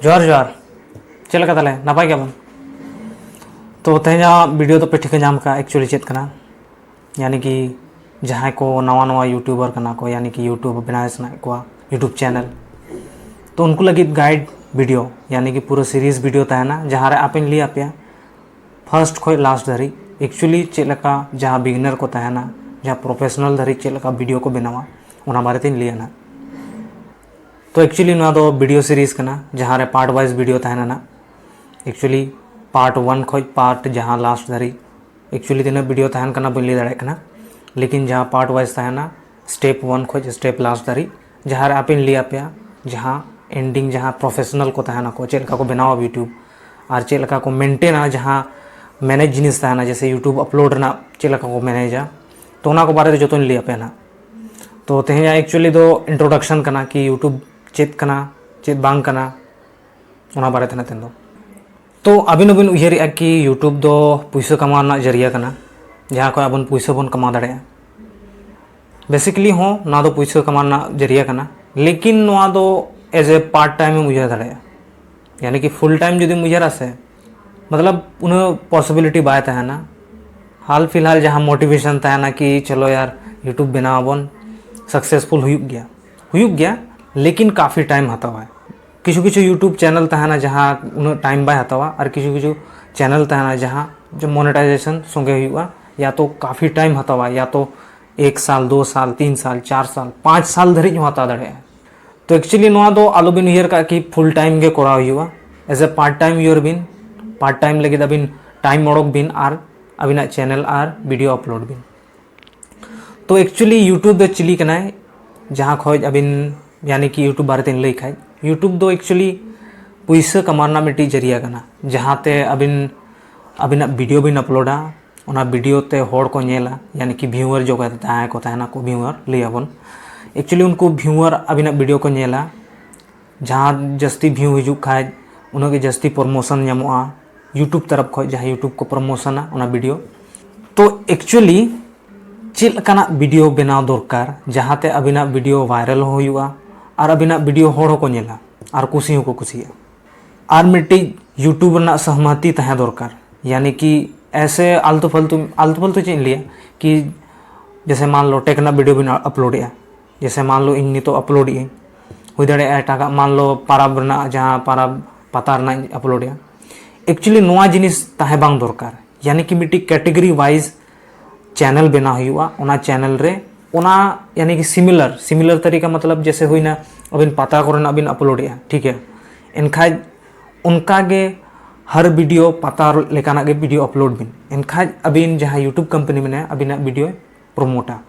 जोहार जोहार चल लगा ताले नपाय क्या बन तो तेजा वीडियो तो पे ठीक नाम का एक्चुअली चेक करना यानी कि जहाँ को नवा नवा यूट्यूबर करना को यानी कि यूट्यूब बनाए सना को यूट्यूब चैनल तो उनको लगी गाइड वीडियो यानी कि पूरा सीरीज वीडियो तहना जहाँ रे आप लिया पे फर्स्ट खो लास्ट धारी एक्चुअली चेलका जहाँ बिगिनर को तहना जहाँ प्रोफेशनल धारी चेलका वीडियो को बनावा उना बारे तीन लिया ना तो एक्चुअली ना दो वीडियो सीरीज करना जहाँ रे पार्ट वाइज वीडियो तहना ना एक्चुअली पार्ट 1 खो पार्ट जहाँ लास्ट धारी एक्चुअली तीन वीडियो तहन करना बन दाड़े करना लेकिन जहाँ पार्ट वाइज तहना स्टेप 1 खो स्टेप लास्ट धारी जहाँ रे आप लिया पे जहाँ एंडिंग जहाँ प्रोफेशनल को तहना को चेलका को बनावा यूट्यूब और चेलका को मेंटेना जहाँ मैनेज जिनिस तहना जैसे यूट्यूब अपलोड ना चेलका को मैनेजा तो उना को बारे जो लिया पे ना तो तेज एक्चुअली दो इंट्रोडक्शन करना कि यूट्यूब चेत करना चेत बांग करना उना बारे तेना तेन तो अबिन अबिन उयहर कि यूट्यूब दो पैसा कमा जरिया करना जहाँ को अब पैसा बन कमा दाड़े बेसिकली हो ना दो पैसा कमा जरिया करना लेकिन नवा दो एज ए पार्ट टाइम उयहर दाड़े यानी कि फुल टाइम जुदी उयहर से मतलब उन्हें पॉसिबिलिटी बाय तहना हाल फिलहाल जहाँ मोटिवेशन तहना कि चलो यार यूट्यूब बनावन सक्सेसफुल हुई गया लेकिन काफ़ी टाइम हतावा है किछु किछु यूट्यूब चैनल तहना जहाँ उन टाइम बाय हतावा और किछु किछु चैनल तहना जहाँ जो मोनेटाइजेशन संगे हुआ या तो काफ़ी टाइम हतावा या तो 1 साल 2 साल 3 साल 4 साल 5 साल धरी हता दाड़े तो एक्चुअली नवा दो आलो बिन उयहर का कि फुल टाइम गे कोराव हुआ एज ए पार्ट टाइम यूर बिन पार्ट टाइम लगे अबिन टाइम ओडोक बिन और अबिना चैनल और वीडियो अपलोड बिन तो एक्चुअली यूट्यूब दो चिली कना जहाँ खोज अबिन यानी कि यूट्यूब बारे तीन लई खाए यूट्यूब दो एक्चुअली पैसा कमाना मिट्टी जरिया कना जहाँ ते अबिना वीडियो बिन अपलोडा उना वीडियो ते होड़ को नेला यानी कि व्यूअर जो कहते को तहना को व्यूअर लियाबन एक्चुअली उनको व्यूअर अबिना वीडियो को नेला जहाँ जस्ती व्यू हिजू खाए उनके जस्ती प्रमोशन नामोआ यूट्यूब तरफ खो जहाँ यूट्यूब को प्रमोशना उना वीडियो तो एक्चुअली चेलकाना वीडियो बनाव दरकार जहाँते अबिना वीडियो वायरल होयुआ और अबिना वीडियो होड़ को नेला और कुसी को कुसिया और मिट्टी यूट्यूब ना सहमति तहे दरकार यानी कि ऐसे आलतू फालतू चेन लिया कि जैसे मान लो टेकना वीडियो बिन अपलोड जैसे मान लो इन तो अपलोड हुई दाड़े टाका मान लो पाराब जहाँ पाराब पता अपलोड एक्चुअली नवा जिनिस तहे बांग दरकार यानी कि मिट्टी कैटेगरी वाइज चैनल बना हुआ उना चैनल रे उना यानी कि सिमिलर तरीका मतलब जैसे हुई ना अबिन पता करना अबिन अपलोड ठीक है इनखाज उनका गे हर वीडियो पता लेकाना गे वीडियो अपलोड बिन इनखाज अबिन जहाँ यूट्यूब कंपनी में अबिना वीडियो प्रमोटा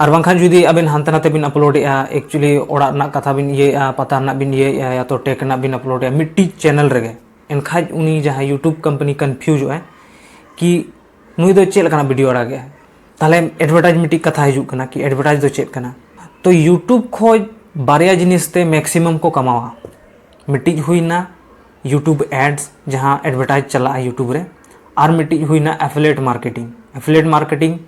और बांखान जुदी अबिन हानते नाते बिन अपलोड एक्चुअली ओड़ा ना कथा बिन ये पता ना बिन ये या तो टेक ना बिन अपलोड मिट्टी चैनल रेगे इनखाज उनी जहाँ यूट्यूब कंपनी कन्फ्यूज है कि नुई दो चेक लकाना वीडियो अड़ा गया ताले एडवर्टाइज मिट्टी कथा हिजुकना कि एडवर्टाइज दो चेक करना तो यूट्यूब खोज बारिया जिनिसते मैक्सिमम को कमावा मिट्टी हुईना यूट्यूब एड्स जहाँ एडवर्टाइज चला यूट्यूब रे और मिट्टी हुईना एफिलिएट मार्केटिंग